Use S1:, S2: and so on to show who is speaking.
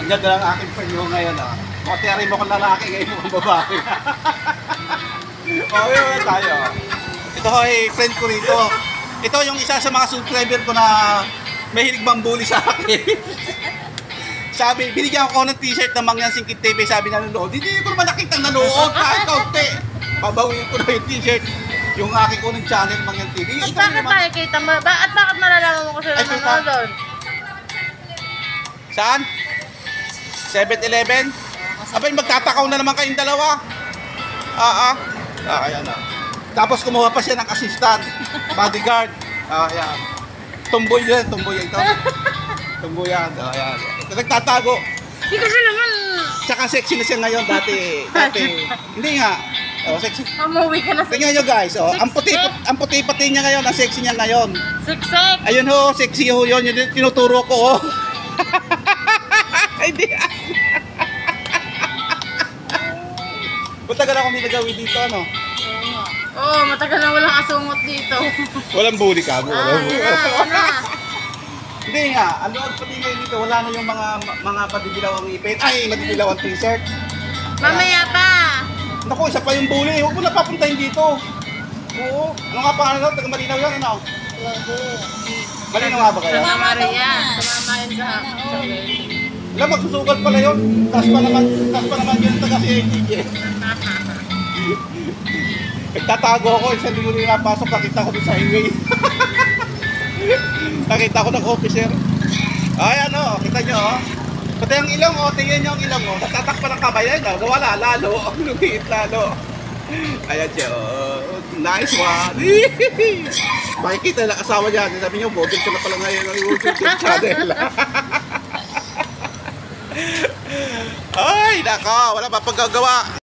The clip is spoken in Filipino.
S1: Ang ganda ng aking panyo ngayon ah. Matiyarin mo kung lalaki, ngayon mo kung babae. Okay naman tayo. Ito ay friend ko rito. Ito yung isa sa mga subscriber ko na mahilig mambuli sa akin. Sabi, binigyan ko ng t-shirt ng Mangyan Singkit TV, sabi na nanonood. Hindi ko naman nakitang nanonood kahit kaunti. Babawiin ko na yung t-shirt. Yung aking unang channel, Mangyan TV.
S2: At bakit nakikita mo? At bakit malalaman mo ko sila nanonood doon?
S1: Saan? 7-Eleven? Abay, magtatakaw na naman kayong dalawa. Ayan na. Tapos kumuha pa siya ng assistant, bodyguard. Ayan. Tumboy yan, tumboy ito. Tumboy yan, ayan. Nagtatago.
S2: Hindi kasi naman.
S1: Tsaka sexy na siya ngayon, dati. Hindi nga. Sexy.
S2: Umuwi ka na sa
S1: Tingnan nyo guys, ang puti pati niya ngayon, ang sexy niya ngayon.
S2: siksik.
S1: Ayun ho, sexy ho yun, yung tinuturo ko. Hindi. Matagal ako hindi nagawin dito, ano?
S2: Oo, matagal na walang asungot dito.
S1: Walang bully ka, walang bully.
S2: Ano?
S1: Hindi nga, ang loob pati ngayon dito, wala na yung mga padidilaw ang ipin. Ay, madidilaw ang t-shirt.
S2: Mamaya pa.
S1: Naku, isa pa yung bully. Huwag mo na papuntahin dito. Oo. Ano nga pa, ano? Taga Malinaw yan, ano? Malinaw nga ba kayo?
S2: Mama Maria. Mama yun sa
S1: Wala, magsusugal pala yun. Taas pa naman yun taga si ATJ. Nagtatago ako, isang linggo rin napasok, nakita ko doon sa highway. Nakita ko ng officer. Ay, ano, kita nyo, oh. Pati ang ilong, oh, tingnan nyo ang ilong, oh. Natatakpan ng kamay, ayun, oh. Wala, lalo, ang lumiit lalo. Ayan siya, oh. Nice one. Makikita na asawa niya, sabi nyo, bogel ka na pala ngayon ng YouTube channel. Ay, nako, wala pa pagkagawa.